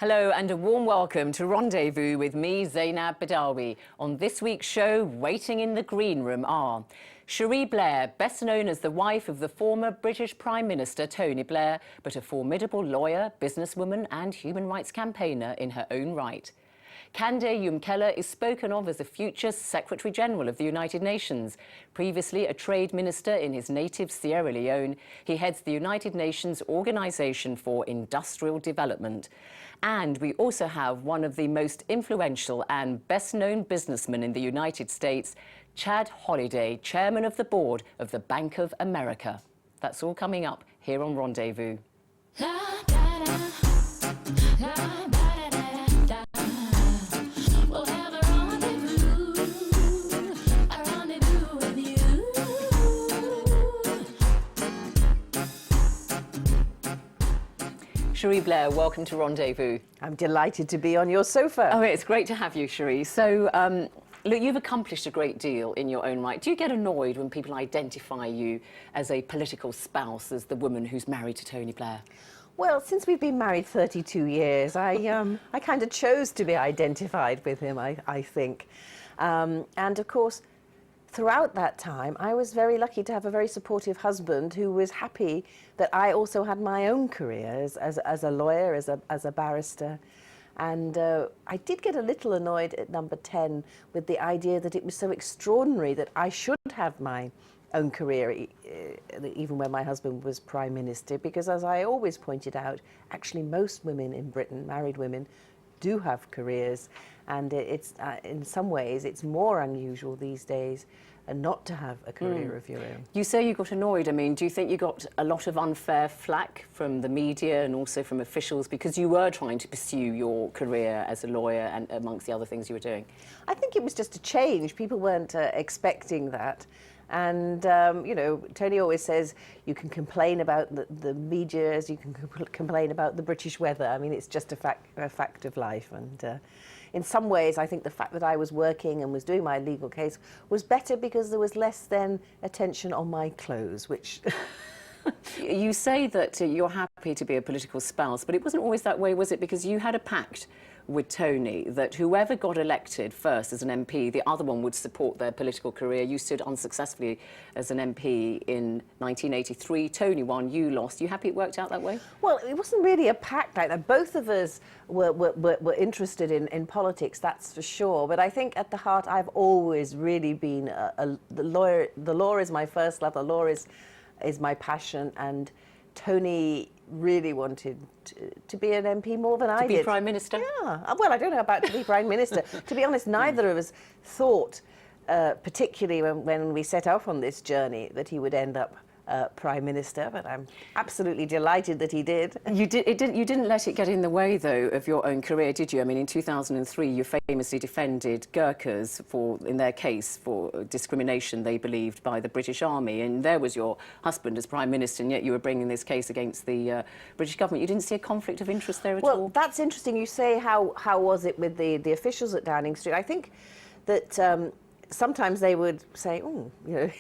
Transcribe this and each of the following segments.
Hello and a warm welcome to Rendezvous with me, Zeinab Badawi. On this week's show, waiting in the green room are Sheree Blair, best known as the wife of the former British Prime Minister Tony Blair, but a formidable lawyer, businesswoman and human rights campaigner in her own right. Kandeh Yumkella is spoken of as a future Secretary-General of the United Nations. Previously a trade minister in his native Sierra Leone, he heads the United Nations Organization for Industrial Development. And we also have one of the most influential and best-known businessmen in the United States, Chad Holliday, chairman of the board of the Bank of America. That's all coming up here on Rendezvous. Sheree Blair, welcome to Rendezvous. I'm delighted to be on your sofa. Oh, it's great to have you, Sheree. So, look, you've accomplished a great deal in your own right. Do you get annoyed when people identify you as a political spouse, as the woman who's married to Tony Blair? Well, since we've been married 32 years, I kind of chose to be identified with him, I think. And of course, throughout that time, I was very lucky to have a very supportive husband who was happy that I also had my own career as a lawyer, as a barrister. And I did get a little annoyed at number 10 with the idea that it was so extraordinary that I should have my own career, even when my husband was Prime Minister, because as I always pointed out, actually most women in Britain, married women, do have careers, and it's in some ways it's more unusual these days not to have a career of your own. You say you got annoyed. I mean, do you think you got a lot of unfair flack from the media and also from officials because you were trying to pursue your career as a lawyer and amongst the other things you were doing? I think it was just a change. People weren't expecting that. And, you know, Tony always says you can complain about the media as you can complain about the British weather. I mean, it's just a fact of life. And in some ways, I think the fact that I was working and was doing my legal case was better because there was less then attention on my clothes, which... You say that you're happy to be a political spouse, but it wasn't always that way, was it? Because you had a pact with Tony that whoever got elected first as an MP, the other one would support their political career. You stood unsuccessfully as an MP in 1983. Tony won, you lost. You happy it worked out that way? Well, it wasn't really a pact like that. Both of us were interested in politics, that's for sure. But I think at the heart, I've always really been the lawyer. The law is my first love. The law is my passion, and Tony really wanted to be an MP more than I did. To be Prime Minister? Yeah. Well, I don't know about to be Prime Minister. To be honest, neither of us thought, particularly when we set off on this journey, that he would end up Prime Minister, but I'm absolutely delighted that he did. You didn't let it get in the way, though, of your own career, did you? I mean, in 2003, you famously defended Gurkhas in their case for discrimination they believed by the British Army, and there was your husband as Prime Minister, and yet you were bringing this case against the British government. You didn't see a conflict of interest there at all? Well, that's interesting. You say how was it with the officials at Downing Street? I think that sometimes they would say, oh, you know,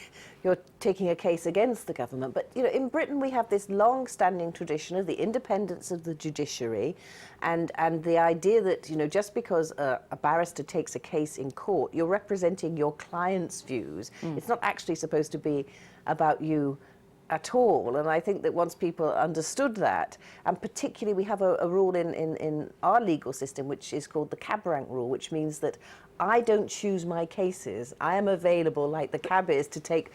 you're taking a case against the government. But, you know, in Britain we have this long-standing tradition of the independence of the judiciary and the idea that, you know, just because a barrister takes a case in court, you're representing your client's views. It's not actually supposed to be about you at all. And I think that once people understood that, and particularly we have a rule in our legal system which is called the cab rank rule, which means that I don't choose my cases. I am available, like the cab is, to take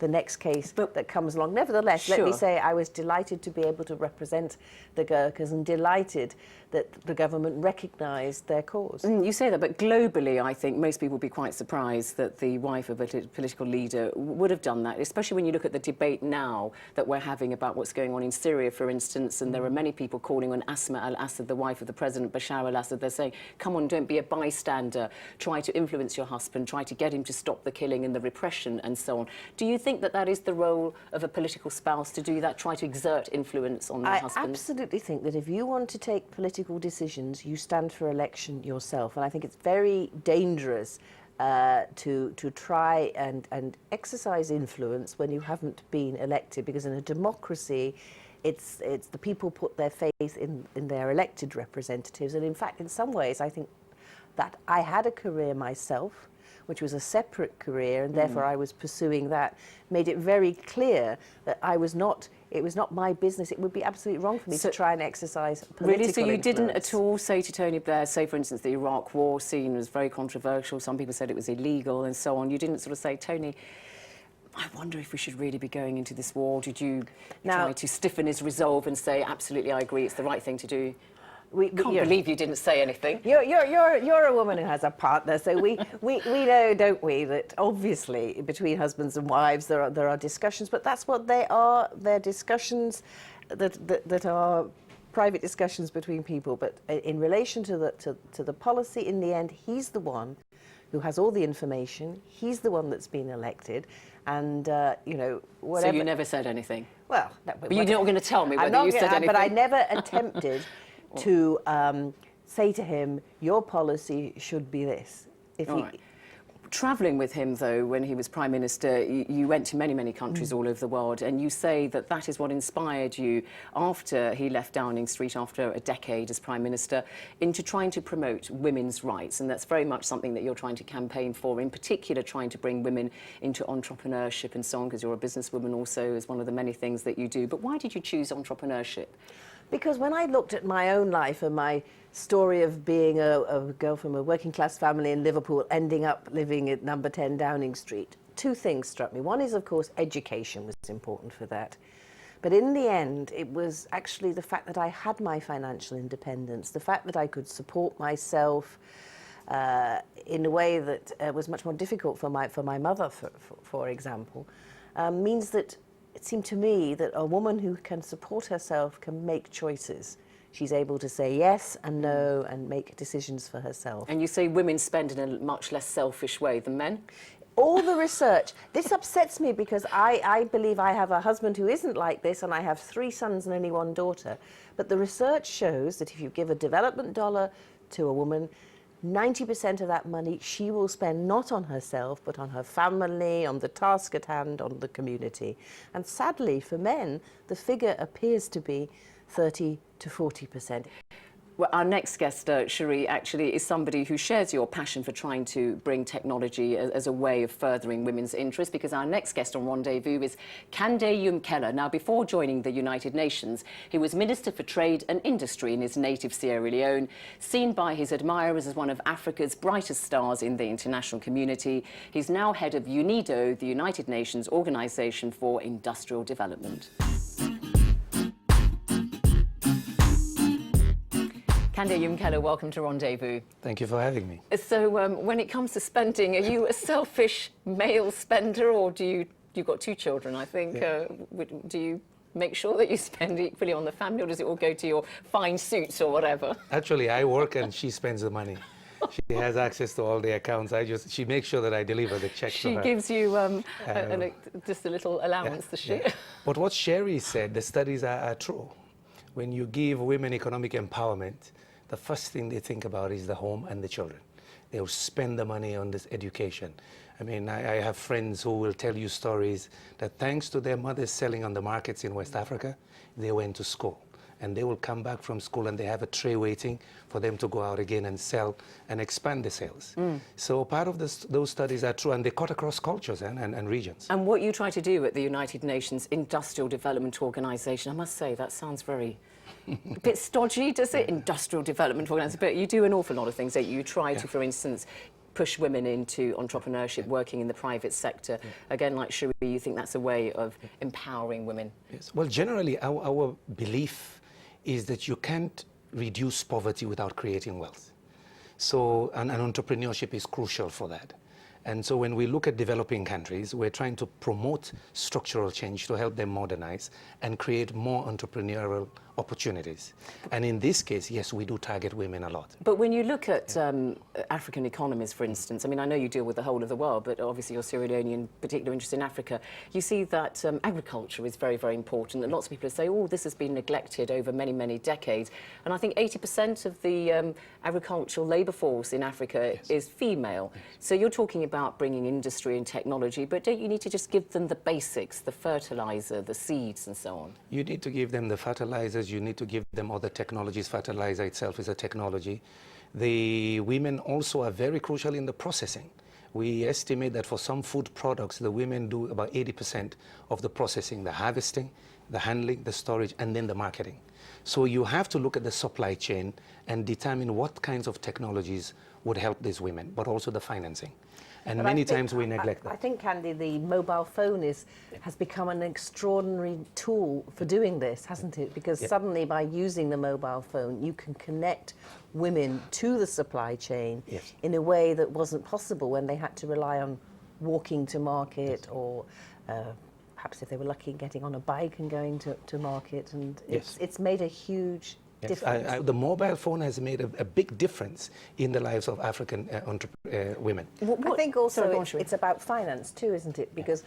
the next case that comes along. Nevertheless, Sure. Let me say I was delighted to be able to represent the Gurkhas and delighted that the government recognised their cause. You say that, but globally, I think most people would be quite surprised that the wife of a political leader would have done that, especially when you look at the debate now that we're having about what's going on in Syria, for instance, and there are many people calling on Asma al-Assad, the wife of the President Bashar al-Assad. They're saying, come on, don't be a bystander, try to influence your husband, try to get him to stop the killing and the repression and so on. Do you think that that is the role of a political spouse, to do that, try to exert influence on their husband? I absolutely think that if you want to take political decisions, you stand for election yourself. And I think it's very dangerous to try and exercise influence when you haven't been elected, because in a democracy, it's the people put their faith in their elected representatives. And in fact, in some ways, I think that I had a career myself, which was a separate career, and therefore I was pursuing that, made it very clear that it was not my business. It would be absolutely wrong for me to try and exercise political Really? So you didn't influence. at all say to Tony Blair, say for instance the Iraq war scene was very controversial, some people said it was illegal and so on, you didn't sort of say, Tony, I wonder if we should really be going into this war? Did you try to stiffen his resolve and say, absolutely, I agree, it's the right thing to do? We can't believe you didn't say anything. You're a woman who has a partner, so we know, don't we, that obviously between husbands and wives there are discussions, but that's what they are. They're discussions that are private discussions between people. But in relation to the policy, in the end, he's the one who has all the information. He's the one that's been elected, and you know, whatever. So you never said anything. Well, but you're not going to tell me whether you said anything. But I never attempted to say to him, your policy should be this. Travelling with him, though, when he was Prime Minister, you went to many, many countries all over the world, and you say that that is what inspired you after he left Downing Street after a decade as Prime Minister into trying to promote women's rights, and that's very much something that you're trying to campaign for, in particular trying to bring women into entrepreneurship and so on, because you're a businesswoman also, is one of the many things that you do. But why did you choose entrepreneurship? Because when I looked at my own life and my story of being a girl from a working class family in Liverpool, ending up living at number 10 Downing Street, two things struck me. One is, of course, education was important for that. But in the end, it was actually the fact that I had my financial independence, the fact that I could support myself in a way that was much more difficult for my mother, for example, means that it seemed to me that a woman who can support herself can make choices. She's able to say yes and no and make decisions for herself. And you say women spend in a much less selfish way than men? All the research. This upsets me because I believe I have a husband who isn't like this, and I have 3 sons and only 1 daughter. But the research shows that if you give a development dollar to a woman, 90% of that money she will spend not on herself, but on her family, on the task at hand, on the community. And sadly, for men, the figure appears to be 30 to 40%. Well, our next guest, Sheree, actually is somebody who shares your passion for trying to bring technology as a way of furthering women's interests, because our next guest on Rendezvous is Kandeh Yumkella. Now, before joining the United Nations, he was Minister for Trade and Industry in his native Sierra Leone, seen by his admirers as one of Africa's brightest stars in the international community. He's now head of UNIDO, the United Nations Organization for Industrial Development. Kandeh Yumkella, welcome to Rendezvous. Thank you for having me. So when it comes to spending, are you a selfish male spender, or you've got 2 children, I think. Yeah. Do you make sure that you spend equally on the family, or does it all go to your fine suits or whatever? Actually, I work and she spends the money. She has access to all the accounts. She makes sure that I deliver the checks to her. She gives you just a little allowance, does she? Yeah. But what Sheree said, the studies are true. When you give women economic empowerment, the first thing they think about is the home and the children. They will spend the money on this education. I mean, I have friends who will tell you stories that thanks to their mothers selling on the markets in West Africa, they went to school. And they will come back from school and they have a tray waiting for them to go out again and sell and expand the sales. So part of those studies are true, and they cut across cultures and regions. And what you try to do at the United Nations Industrial Development Organization, I must say, that sounds very a bit stodgy, does it? Industrial Development Organization, but you do an awful lot of things, don't you? You try to, for instance, push women into entrepreneurship, working in the private sector. Again, like Sheree, you think that's a way of empowering women? Yes. Well, generally, our belief is that you can't reduce poverty without creating wealth. So, and entrepreneurship is crucial for that. And so when we look at developing countries, we're trying to promote structural change to help them modernize and create more entrepreneurial opportunities. And in this case, yes, we do target women a lot. But when you look at African economies, for instance, I mean, I know you deal with the whole of the world, but obviously you're Sierra Leonean, particular interest in Africa. You see that agriculture is very, very important, and lots of people say, oh, this has been neglected over many, many decades. And I think 80% of the agricultural labour force in Africa is female. So you're talking about about bringing industry and technology, but don't you need to just give them the basics, the fertilizer, the seeds and so on? You need to give them the fertilizers, you need to give them other technologies. Fertilizer itself is a technology. The women also are very crucial in the processing. We estimate that for some food products, the women do about 80% of the processing, the harvesting, the handling, the storage, and then the marketing. So you have to look at the supply chain and determine what kinds of technologies would help these women, but also the financing. And But many times we neglect that. I think, Kandeh, the mobile phone has become an extraordinary tool for doing this, hasn't it? Because suddenly, by using the mobile phone, you can connect women to the supply chain in a way that wasn't possible when they had to rely on walking to market or perhaps if they were lucky getting on a bike and going to market. And it's made a huge difference. The mobile phone has made a big difference in the lives of African women. I think also it's about finance too, isn't it? Because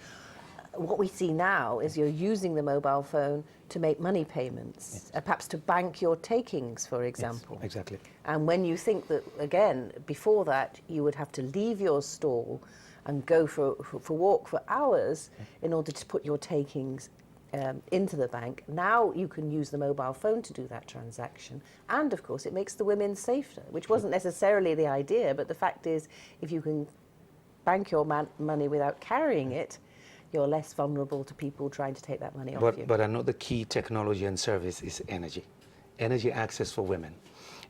what we see now is you're using the mobile phone to make money payments, perhaps to bank your takings, for example. Yes, exactly. And when you think that, again, before that, you would have to leave your stall and go for a walk for hours in order to put your takings into the bank. Now you can use the mobile phone to do that transaction. And of course, it makes the women safer, which wasn't necessarily the idea, but the fact is, if you can bank your money without carrying it, you're less vulnerable to people trying to take that money off you. But another key technology and service is energy. Energy access for women.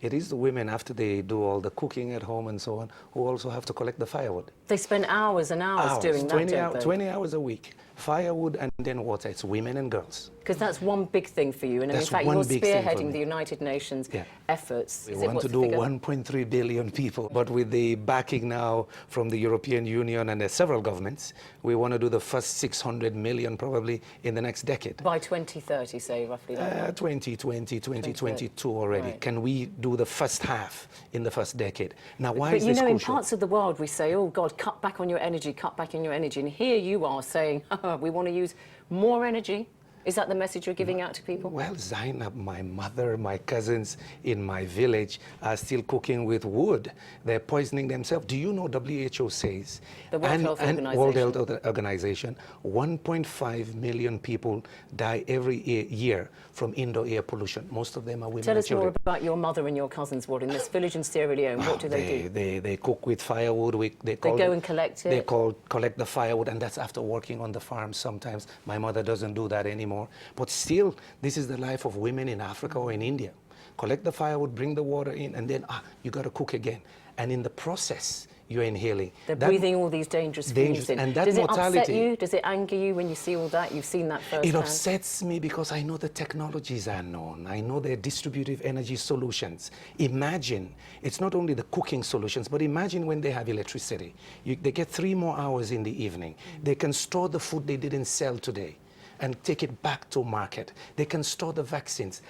It is the women, after they do all the cooking at home and so on, who also have to collect the firewood. They spend hours and hours doing that, don't they? 20 hours a week. Firewood and then water. It's women and girls. Because that's one big thing for you. And in fact, you're spearheading the United Nations efforts. We want to do 1.3 billion people. But with the backing now from the European Union and several governments, we want to do the first 600 million probably in the next decade. By 2030, say, roughly? 2020, 2022 already. Right. Can we do the first half in the first decade? Now, why is this crucial? But you know, in crucial? parts of the world, we say, oh, God, cut back on your energy, cut back on your energy. And here you are saying, we want to use more energy. Is that the message you're giving out to people? Well, Zeinab, my mother, my cousins in my village are still cooking with wood. They're poisoning themselves. Do you know WHO says, the World Health Organization. World Health Organization, 1.5 million people die every year from indoor air pollution. Most of them are women Tell and us children. more about your mother and your cousins. What, in this village in Sierra Leone, what do they do? They cook with firewood. They go and collect it? They collect the firewood, and that's after working on the farm sometimes. My mother doesn't do that anymore. But still, this is the life of women in Africa or in India. Collect the firewood, bring the water in, and then you got to cook again. And in the process, you're inhaling. They're breathing all these dangerous fumes in. And that Does it mortality, upset you? Does it anger you when you see all that? You've seen that firsthand. It upsets me because I know the technologies are known. I know their distributive energy solutions. Imagine, it's not only the cooking solutions, but imagine when they have electricity. They get 3 more hours in the evening. They can store the food they didn't sell today and take it back to market. They can store the vaccines.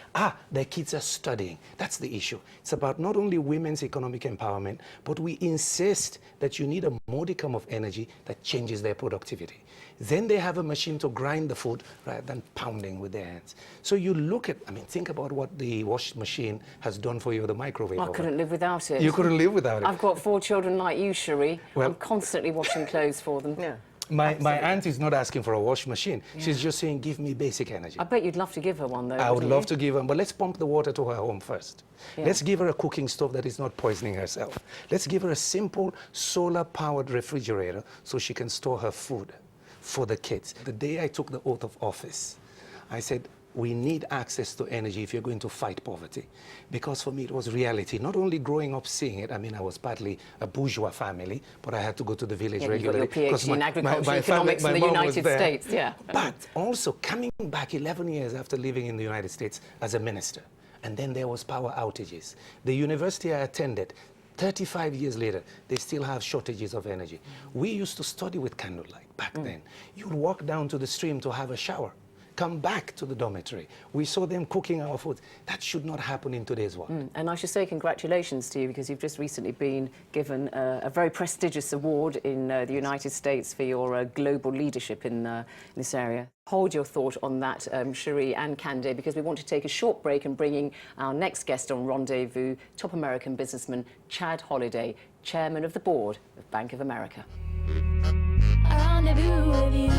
Their kids are studying. That's the issue. It's about not only women's economic empowerment, but we insist that you need a modicum of energy that changes their productivity. Then they have a machine to grind the food rather than pounding with their hands. So you look at, think about what the wash machine has done for you, the microwave. I couldn't live without it. You couldn't live without it. I've got 4 children like you, Sheree. Well, I'm constantly washing clothes for them. Yeah. My aunt is not asking for a wash machine. Yeah. She's just saying, give me basic energy. I bet you'd love to give her one, though. I would love to give her, but let's pump the water to her home first. Yeah. Let's give her a cooking stove that is not poisoning herself. Let's give her a simple solar-powered refrigerator so she can store her food for the kids. The day I took the oath of office, I said, we need access to energy if you're going to fight poverty. Because for me, it was reality. Not only growing up seeing it, I was partly a bourgeois family, but I had to go to the village regularly. You got your PhD in agricultural economics in the United States, yeah. But also coming back 11 years after living in the United States as a minister, and then there was power outages. The university I attended, 35 years later, they still have shortages of energy. We used to study with candlelight back then. You'd walk down to the stream to have a shower. Come back to the dormitory. We saw them cooking our food. That should not happen in today's world. And I should say congratulations to you, because you've just recently been given a very prestigious award in the United States for your global leadership in this area. Hold your thought on that, Sheree and Kandeh, because we want to take a short break and bring in our next guest on Rendezvous, top American businessman Chad Holliday, chairman of the board of Bank of America. Rendezvous with you.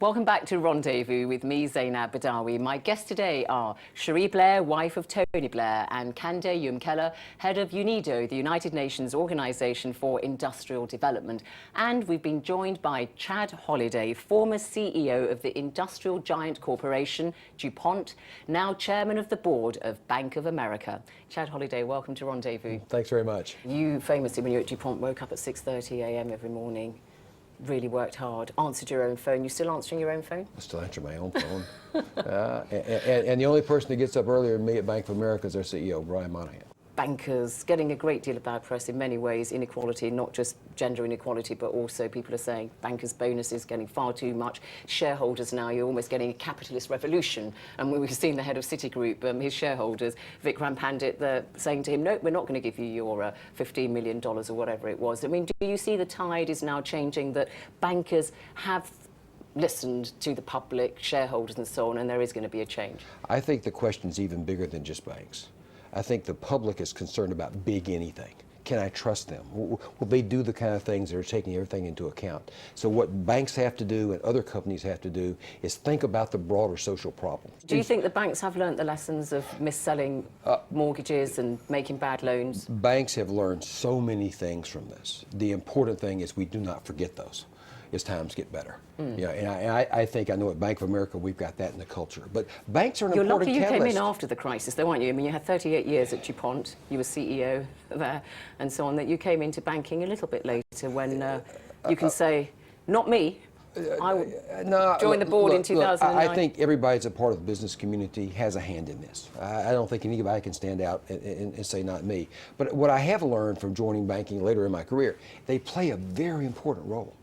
Welcome back to Rendezvous with me, Zeinab Badawi. My guests today are Sheree Blair, wife of Tony Blair, and Kandeh Yumkella, head of UNIDO, the United Nations Organization for Industrial Development. And we've been joined by Chad Holliday, former CEO of the industrial giant corporation DuPont, now chairman of the board of Bank of America. Chad Holliday, welcome to Rendezvous. Thanks very much. You famously, when you were at DuPont, woke up at 6:30 a.m. every morning. Really worked hard, answered your own phone. You still answering your own phone? I still answer my own phone. And the only person that gets up earlier than me at Bank of America is our CEO, Brian Monahan. Bankers getting a great deal of bad press in many ways, inequality, not just gender inequality, but also people are saying bankers' bonuses getting far too much. Shareholders now, you're almost getting a capitalist revolution. And we've seen the head of Citigroup, his shareholders, Vikram Pandit, they're saying to him, no, we're not going to give you your $15 million or whatever it was. I mean, do you see the tide is now changing, that bankers have listened to the public, shareholders and so on, and there is going to be a change? I think the question's even bigger than just banks. I think the public is concerned about big anything. Can I trust them? Will they do the kind of things that are taking everything into account? So what banks have to do and other companies have to do is think about the broader social problem. Do you think the banks have learnt the lessons of mis-selling mortgages and making bad loans? Banks have learned so many things from this. The important thing is we do not forget those as times get better. Yeah, and I think, I know at Bank of America we've got that in the culture. But banks are an important catalyst. You're lucky you came in after the crisis, though, aren't you? I mean, you had 38 years at DuPont, you were CEO there, and so on, that you came into banking a little bit later when you can say, not me. I joined the board in 2009. I think everybody that's a part of the business community has a hand in this. I don't think anybody can stand out and say not me. But what I have learned from joining banking later in my career, they play a very important role.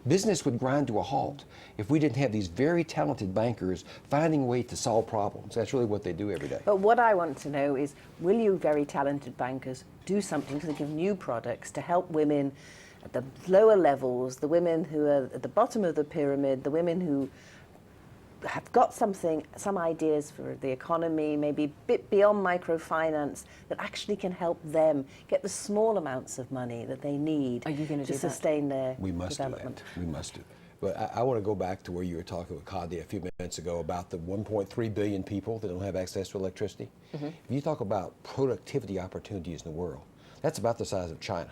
Business would grind to a halt if we didn't have these very talented bankers finding a way to solve problems. That's really what they do every day. But what I want to know is, will you very talented bankers do something to think of new products to help women at the lower levels, the women who are at the bottom of the pyramid, the women who have got some ideas for the economy, maybe a bit beyond microfinance, that actually can help them get the small amounts of money that they need to sustain their development? We must do that. But I want to go back to where you were talking with Kandeh a few minutes ago about the 1.3 billion people that don't have access to electricity. If you talk about productivity opportunities in the world, that's about the size of China.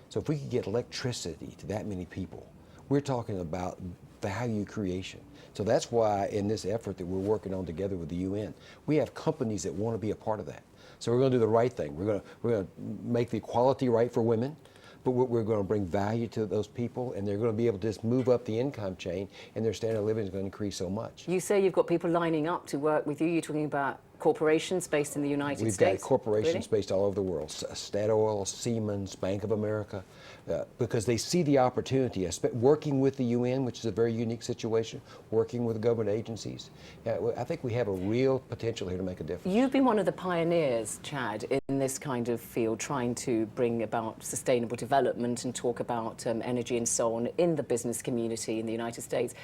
So if we could get electricity to that many people, we're talking about value creation. So that's why in this effort that we're working on together with the UN, we have companies that want to be a part of that. So we're going to do the right thing. We're going to make the equality right for women, but we're going to bring value to those people, and they're going to be able to just move up the income chain, and their standard of living is going to increase so much. You say you've got people lining up to work with you. You're talking about corporations based in the United States? We've got corporations based all over the world, Statoil, Siemens, Bank of America, because they see the opportunity, working with the UN, which is a very unique situation, working with government agencies. I think we have a real potential here to make a difference. You've been one of the pioneers, Chad, in this kind of field, trying to bring about sustainable development and talk about energy and so on in the business community in the United States.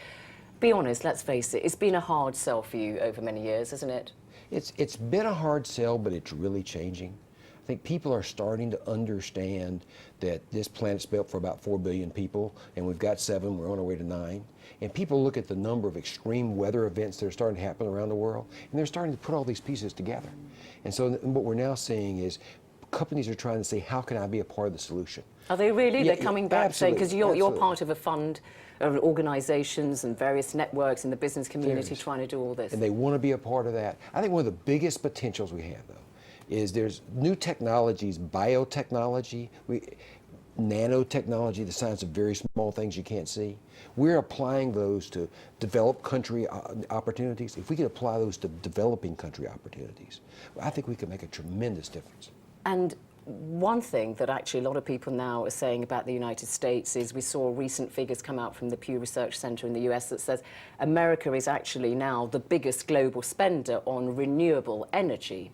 Be honest, let's face it, it's been a hard sell for you over many years, hasn't it? It's been a hard sell, but it's really changing. I think people are starting to understand that this planet's built for about 4 billion people, and we've got 7, we're on our way to 9. And people look at the number of extreme weather events that are starting to happen around the world, and they're starting to put all these pieces together. And so what we're now seeing is companies are trying to say, how can I be a part of the solution? Are they really? Yeah, they're coming back saying, because you're part of a fund of organizations and various networks in the business community trying to do all this. And they want to be a part of that. I think one of the biggest potentials we have, though, is there's new technologies, biotechnology, nanotechnology, the science of very small things you can't see. We're applying those to developed country opportunities. If we could apply those to developing country opportunities, I think we could make a tremendous difference. And one thing that actually a lot of people now are saying about the United States is, we saw recent figures come out from the Pew Research Center in the US that says America is actually now the biggest global spender on renewable energy.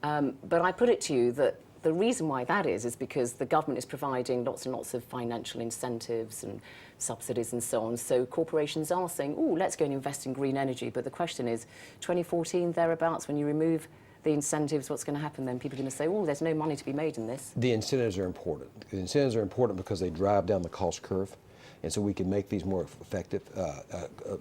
But I put it to you that the reason why that is because the government is providing lots and lots of financial incentives and subsidies and so on. So corporations are saying, oh, let's go and invest in green energy. But the question is, 2014 thereabouts, when you remove the incentives, what's going to happen then? People are going to say, oh, there's no money to be made in this. The incentives are important. The incentives are important because they drive down the cost curve, and so we can make these more effective.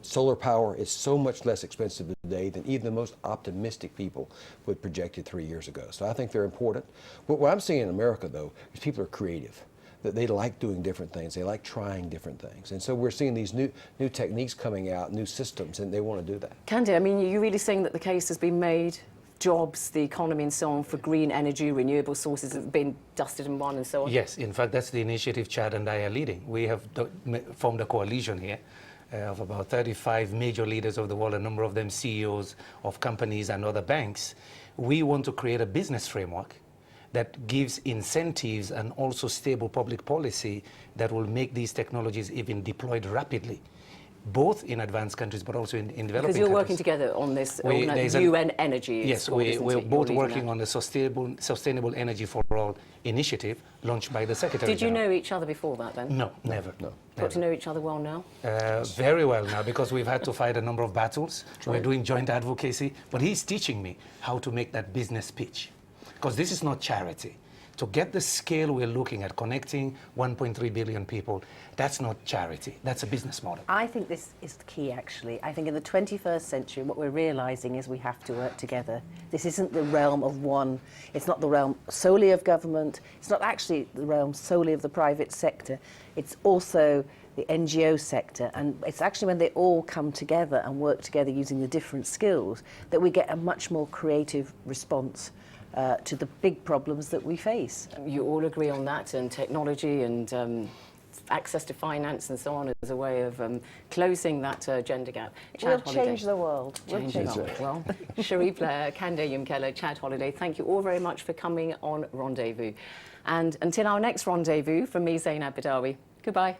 Solar power is so much less expensive today than even the most optimistic people would project it 3 years ago. So I think they're important. What I'm seeing in America, though, is people are creative. That they like doing different things. They like trying different things. And so we're seeing these new techniques coming out, new systems, and they want to do that. Kandeh, I mean, you're really saying that the case has been made, jobs, the economy and so on, for green energy, renewable sources have been dusted and won and so on? Yes, in fact, that's the initiative Chad and I are leading. We have formed a coalition here of about 35 major leaders of the world, a number of them CEOs of companies and other banks. We want to create a business framework that gives incentives and also stable public policy that will make these technologies even deployed rapidly, both in advanced countries but also in developing countries. Because you're working together on this UN Energy. Yes, we're both working on the Sustainable Energy for All initiative launched by the Secretary Did you General. know each other before that then? No, never. No. Got to know each other well now? Very well now, because we've had to fight a number of battles. We're doing joint advocacy, but he's teaching me how to make that business pitch. Because this is not charity. To get the scale we're looking at, connecting 1.3 billion people, that's not charity. That's a business model. I think this is the key, actually. I think in the 21st century, what we're realising is we have to work together. This isn't the realm of one. It's not the realm solely of government. It's not actually the realm solely of the private sector. It's also the NGO sector. And it's actually when they all come together and work together using the different skills that we get a much more creative response to the big problems that we face. You all agree on that, and technology and access to finance and so on as a way of closing that gender gap. We'll change the world. Change the world. Well, Sheree Blair, Kandeh Yumkella, Chad Holliday, thank you all very much for coming on Rendezvous. And until our next rendezvous, from me, Zeinab Badawi, goodbye.